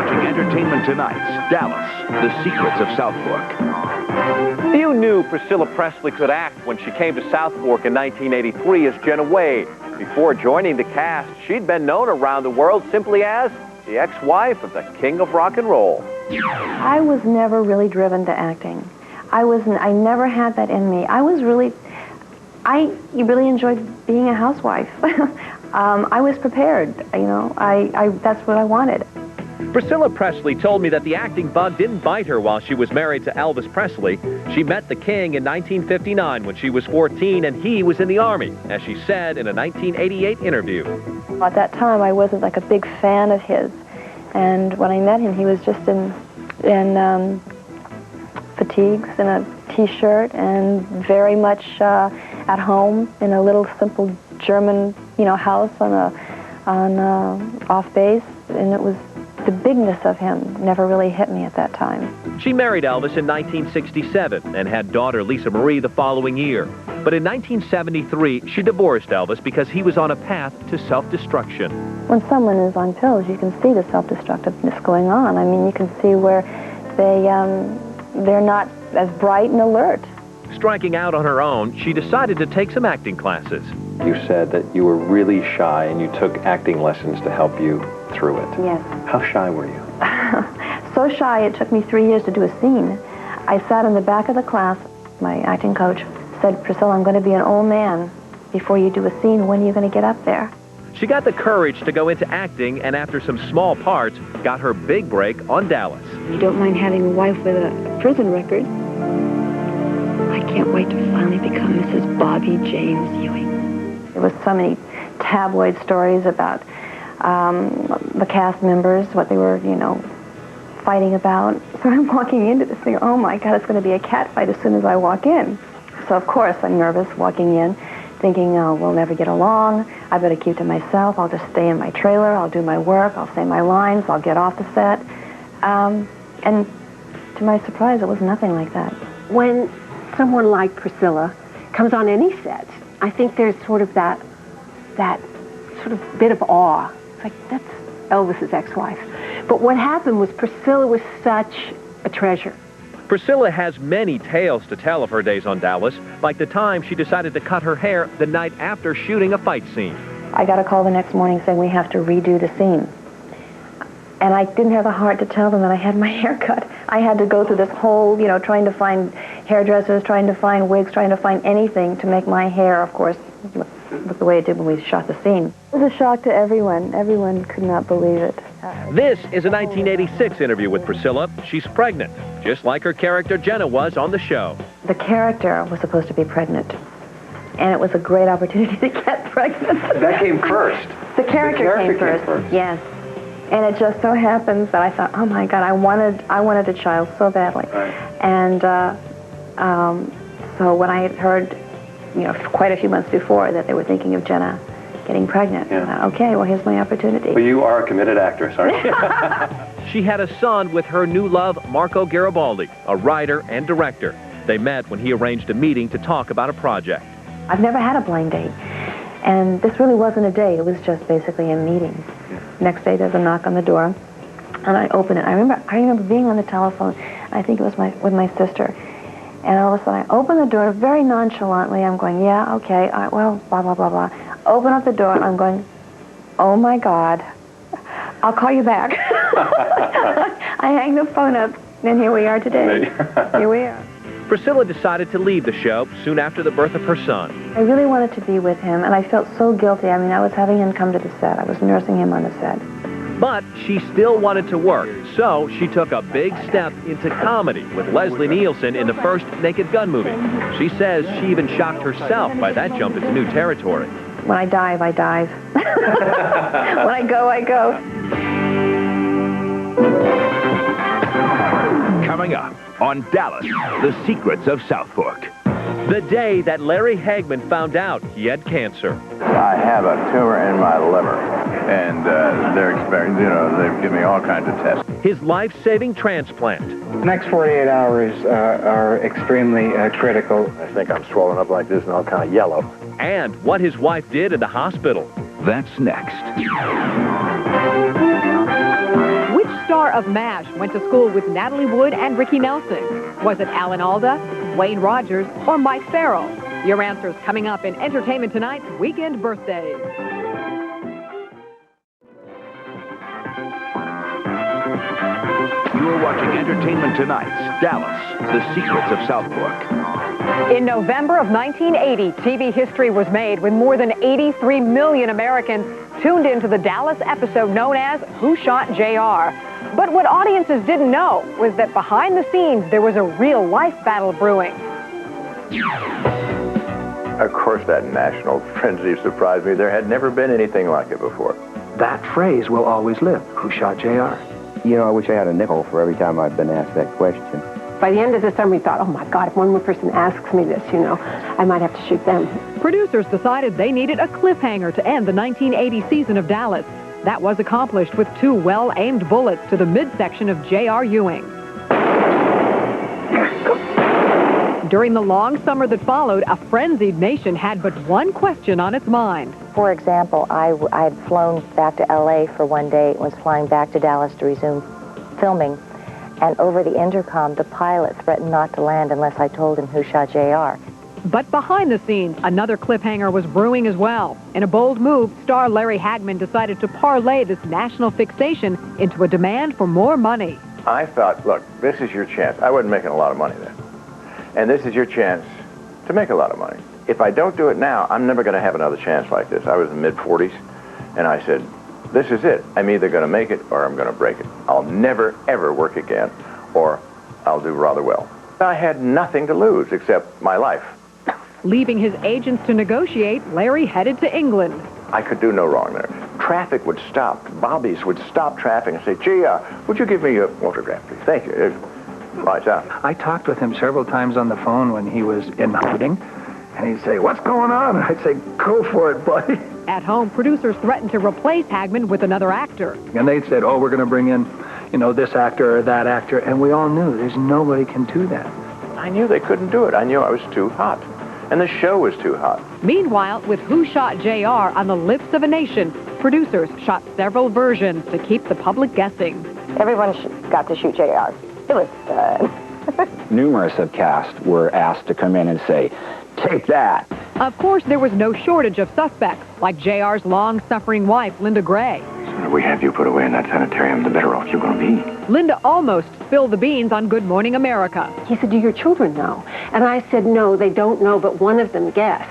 watching Entertainment Tonight's Dallas, The Secrets of Southfork. Few knew Priscilla Presley could act when she came to Southfork in 1983 as Jenna Wade. Before joining the cast, she'd been known around the world simply as the ex-wife of the king of rock and roll. I was never really driven to acting. I never had that in me. I really enjoyed being a housewife. I was prepared, you know, that's what I wanted. Priscilla Presley told me that the acting bug didn't bite her while she was married to Elvis Presley. She met the king in 1959 when she was 14 and he was in the Army, as she said in a 1988 interview. At that time, I wasn't like a big fan of his. And when I met him, he was just in fatigues and a T-shirt and very much at home in a little simple German, you know, house on off base, and it was the bigness of him never really hit me at that time. She married Elvis in 1967 and had daughter Lisa Marie the following year. But in 1973, she divorced Elvis because he was on a path to self-destruction. When someone is on pills, you can see the self-destructiveness going on. I mean, you can see where they're not as bright and alert. Striking out on her own, she decided to take some acting classes. You said that you were really shy and you took acting lessons to help you through it. Yes. How shy were you? So shy, it took me 3 years to do a scene. I sat in the back of the class. My acting coach said, Priscilla, I'm going to be an old man before you do a scene. When are you going to get up there? She got the courage to go into acting, and after some small parts, got her big break on Dallas. You don't mind having a wife with a prison record. I can't wait to finally become Mrs. Bobby James Ewing. There was so many tabloid stories about the cast members, what they were, you know, fighting about. So I'm walking into this thing, oh my God, it's going to be a cat fight as soon as I walk in. So of course I'm nervous walking in, thinking, oh, we'll never get along. I better keep to myself. I'll just stay in my trailer. I'll do my work. I'll say my lines. I'll get off the set. And to my surprise, it was nothing like that. When someone like Priscilla comes on any set, I think there's sort of that sort of bit of awe. It's like, that's Elvis's ex-wife. But what happened was Priscilla was such a treasure. Priscilla has many tales to tell of her days on Dallas, like the time she decided to cut her hair the night after shooting a fight scene. I got a call the next morning saying we have to redo the scene. And I didn't have the heart to tell them that I had my hair cut. I had to go through this whole, you know, trying to find hairdressers, trying to find wigs, trying to find anything to make my hair, of course, look the way it did when we shot the scene. It was a shock to everyone. Everyone could not believe it. This is a 1986 interview with Priscilla. She's pregnant, just like her character Jenna was on the show. The character was supposed to be pregnant, and it was a great opportunity to get pregnant. That came first. The character came first. Yes. And it just so happens that I thought, oh my God, I wanted a child so badly. Right. And so when I had heard, you know, quite a few months before that they were thinking of Jenna getting pregnant, I thought, okay, well, here's my opportunity. Well, you are a committed actress, aren't you? She had a son with her new love, Marco Garibaldi, a writer and director. They met when he arranged a meeting to talk about a project. I've never had a blind date. And this really wasn't a date. It was just basically a meeting. Next day, there's a knock on the door, and I open it. I remember being on the telephone. I think it was with my sister. And all of a sudden, I open the door very nonchalantly. I'm going, yeah, okay, well, blah, blah, blah, blah. Open up the door, and I'm going, oh, my God, I'll call you back. I hang the phone up, and here we are today. Here we are. Priscilla decided to leave the show soon after the birth of her son. I really wanted to be with him, and I felt so guilty. I mean, I was having him come to the set. I was nursing him on the set. But she still wanted to work, so she took a big step into comedy with Leslie Nielsen in the first Naked Gun movie. She says she even shocked herself by that jump into new territory. When I dive, I dive. When I go, I go. Coming up on Dallas, The Secrets of Southfork. The day that Larry Hagman found out he had cancer. I have a tumor in my liver, and they've given me all kinds of tests. His life-saving transplant. The next 48 hours are extremely critical. I think I'm swollen up like this and all kind of yellow. And what his wife did in the hospital. That's next. Which star star of MASH went to school with Natalie Wood and Ricky Nelson? Was it Alan Alda, Wayne Rogers, or Mike Farrell? Your answers coming up in Entertainment Tonight's Weekend Birthdays. You're watching Entertainment Tonight's Dallas, The Secrets of Southfork. In November of 1980, TV history was made when more than 83 million Americans tuned into the Dallas episode known as Who Shot JR? But what audiences didn't know was that behind the scenes there was a real-life battle brewing. Of course, that national frenzy surprised me. There had never been anything like it before. That phrase will always live. Who shot JR? You know, I wish I had a nickel for every time I've been asked that question. By the end of the summer, we thought, oh my God, if one more person asks me this, you know, I might have to shoot them. Producers decided they needed a cliffhanger to end the 1980 season of Dallas. That was accomplished with 2 well-aimed bullets to the midsection of J.R. Ewing. During the long summer that followed, a frenzied nation had but one question on its mind. For example, I had flown back to L.A. for one day and was flying back to Dallas to resume filming. And over the intercom, the pilot threatened not to land unless I told him who shot JR. But behind the scenes, another cliffhanger was brewing as well. In a bold move, star Larry Hagman decided to parlay this national fixation into a demand for more money. I thought, look, this is your chance. I wasn't making a lot of money then. And this is your chance to make a lot of money. If I don't do it now, I'm never going to have another chance like this. I was in the mid-40s, and I said, this is it. I'm either going to make it or I'm going to break it. I'll never, ever work again, or I'll do rather well. I had nothing to lose except my life. Leaving his agents to negotiate, Larry headed to England. I could do no wrong there. Traffic would stop. Bobbies would stop traffic and say, gee, would you give me your autograph, please? Thank you. Lights out. I talked with him several times on the phone when he was in hiding, and he'd say, what's going on? And I'd say, go for it, buddy. At home, producers threatened to replace Hagman with another actor. And they said, oh, we're going to bring in, you know, this actor or that actor. And we all knew there's nobody can do that. I knew they couldn't do it. I knew I was too hot. And the show was too hot. Meanwhile, with Who Shot JR on the lips of a nation, producers shot several versions to keep the public guessing. Everyone got to shoot JR. It was fun. Numerous of cast were asked to come in and say, take that. Of course, there was no shortage of suspects, like JR's long-suffering wife, Linda Gray. The sooner we have you put away in that sanitarium, the better off you're going to be. Linda almost spilled the beans on Good Morning America. He said, do your children know? And I said, no, they don't know, but one of them guessed.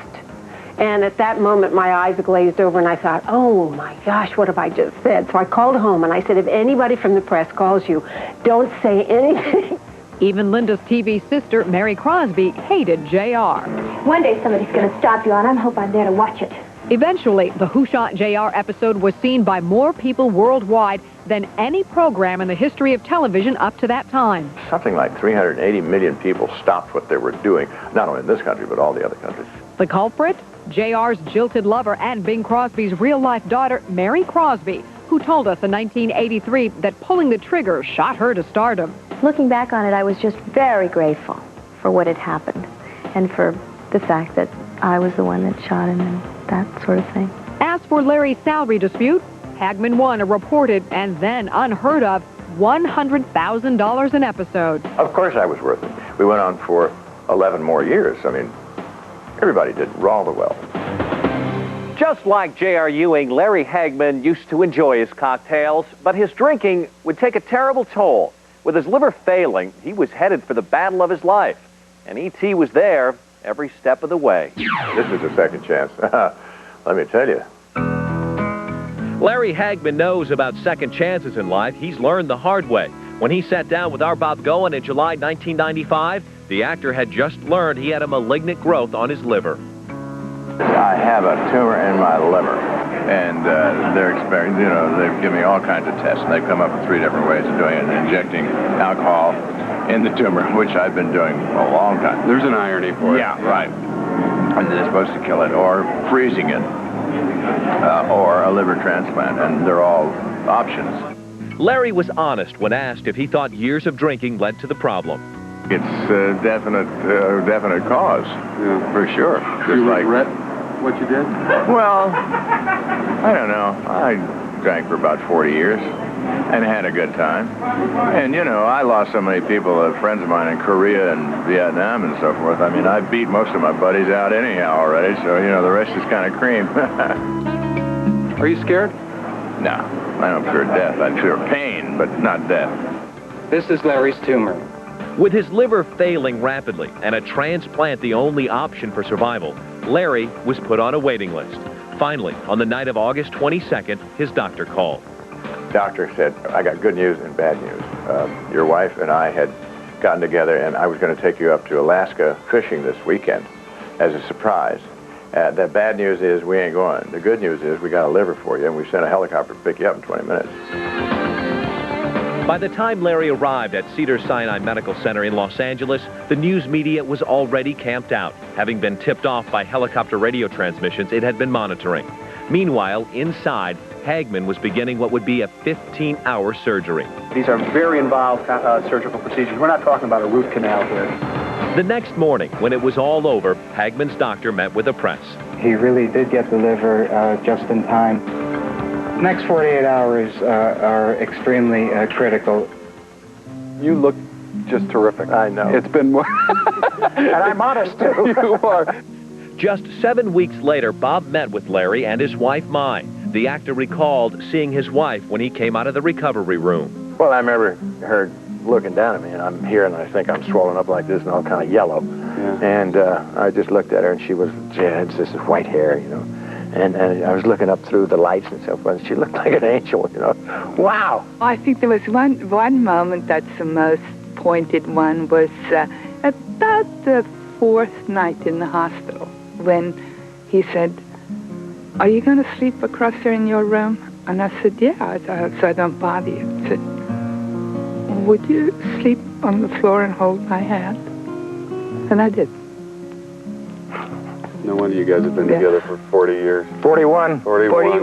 And at that moment, my eyes glazed over, and I thought, oh, my gosh, what have I just said? So I called home, and I said, if anybody from the press calls you, don't say anything. Even Linda's TV sister, Mary Crosby, hated JR. One day somebody's going to stop you, and I hope I'm there to watch it. Eventually, the Who Shot JR episode was seen by more people worldwide than any program in the history of television up to that time. Something like 380 million people stopped what they were doing, not only in this country, but all the other countries. The culprit? JR's jilted lover and Bing Crosby's real-life daughter, Mary Crosby, who told us in 1983 that pulling the trigger shot her to stardom. Looking back on it, I was just very grateful for what had happened and for the fact that I was the one that shot him and that sort of thing. As for Larry's salary dispute, Hagman won a reported and then unheard of $100,000 an episode. Of course I was worth it. We went on for 11 more years. I mean, everybody did rather well. Just like J.R. Ewing, Larry Hagman used to enjoy his cocktails, but his drinking would take a terrible toll. With his liver failing, he was headed for the battle of his life. And E.T. was there every step of the way. This is a second chance. Let me tell you. Larry Hagman knows about second chances in life. He's learned the hard way. When he sat down with our Bob Goen in July 1995, the actor had just learned he had a malignant growth on his liver. I have a tumor in my liver, and they're experiencing, you know, they've given me all kinds of tests, and they've come up with 3 different ways of doing it, injecting alcohol in the tumor, which I've been doing a long time. There's an irony for it. Yeah, right. And they're supposed to kill it, or freezing it, or a liver transplant, and they're all options. Larry was honest when asked if he thought years of drinking led to the problem. It's a definite cause, for sure. Just you like regret what you did? Well, I don't know. I drank for about 40 years. and had a good time. And, you know, I lost so many people, friends of mine in Korea and Vietnam and so forth. I mean, I beat most of my buddies out anyhow already, so, you know, the rest is kind of cream. Are you scared? No, I don't fear death. I fear pain, but not death. This is Larry's tumor. With his liver failing rapidly and a transplant the only option for survival, Larry was put on a waiting list. Finally, on the night of August 22nd, his doctor called. Doctor said, I got good news and bad news. Your wife and I had gotten together, and I was going to take you up to Alaska fishing this weekend as a surprise. The bad news is we ain't going. The good news is we got a liver for you, and we sent a helicopter to pick you up in 20 minutes. By the time Larry arrived at Cedars-Sinai Medical Center in Los Angeles, the news media was already camped out, having been tipped off by helicopter radio transmissions it had been monitoring. Meanwhile, inside, Hagman was beginning what would be a 15-hour surgery. These are very involved surgical procedures. We're not talking about a root canal here. The next morning, when it was all over, Hagman's doctor met with the press. He really did get the liver just in time. Next 48 hours are extremely critical. You look just terrific. I know. It's been more... And I'm honest, too. You are. Just 7 weeks later, Bob met with Larry and his wife, Mai. The actor recalled seeing his wife when he came out of the recovery room. Well, I remember her looking down at me, and I'm here, and I think I'm swollen up like this and all kind of yellow. Yeah. And I just looked at her, and she had this white hair, you know. And I was looking up through the lights and so forth, and she looked like an angel, you know. Wow! I think there was one moment that's the most pointed one was about the 4th night in the hospital when he said, "Are you going to sleep across there in your room?" And I said, "Yeah, so I don't bother you." He said, "Would you sleep on the floor and hold my hand?" And I did. No wonder you guys have been together for 40 years. 41. 41.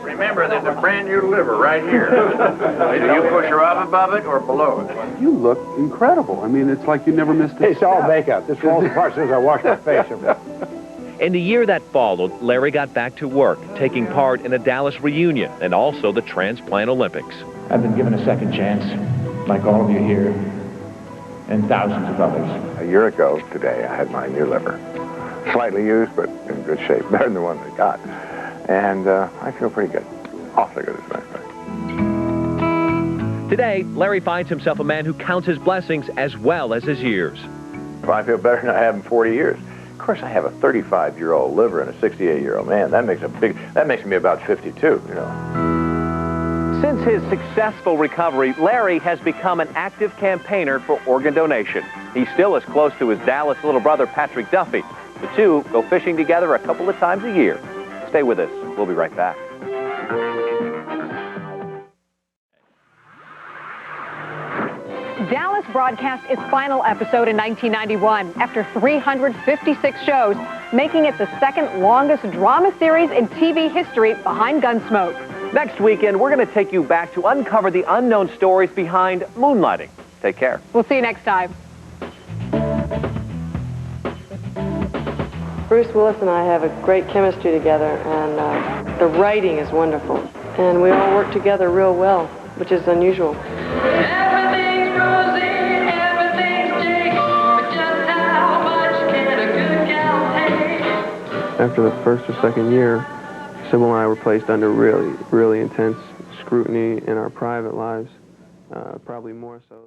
Remember, there's a brand new liver right here. Do you push her up above it or below it? You look incredible. I mean, it's like you never missed a It's all makeup. This falls apart as soon as I wash my face. In the year that followed, Larry got back to work, taking part in a Dallas reunion and also the Transplant Olympics. I've been given a second chance, like all of you here, and thousands of others. A year ago today, I had my new liver. Slightly used, but in good shape. Better than the one they got. And I feel pretty good. Awfully good, as a matter of fact. Today, Larry finds himself a man who counts his blessings as well as his years. I feel better than I have in 40 years. Of course, I have a 35-year-old liver and a 68-year-old man. That makes me about 52, you know. Since his successful recovery, Larry has become an active campaigner for organ donation. He still is close to his Dallas little brother, Patrick Duffy. The two go fishing together a couple of times a year. Stay with us. We'll be right back. Dallas broadcast its final episode in 1991 after 356 shows, making it the second longest drama series in TV history behind Gunsmoke. Next weekend, we're going to take you back to uncover the unknown stories behind moonlighting. Take care. We'll see you next time. Bruce Willis and I have a great chemistry together, and the writing is wonderful. And we all work together real well, which is unusual. Everything's rosy, everything's jake, but just how much can a good gal take? After the first or second year, Sybil and I were placed under really intense scrutiny in our private lives, probably more so.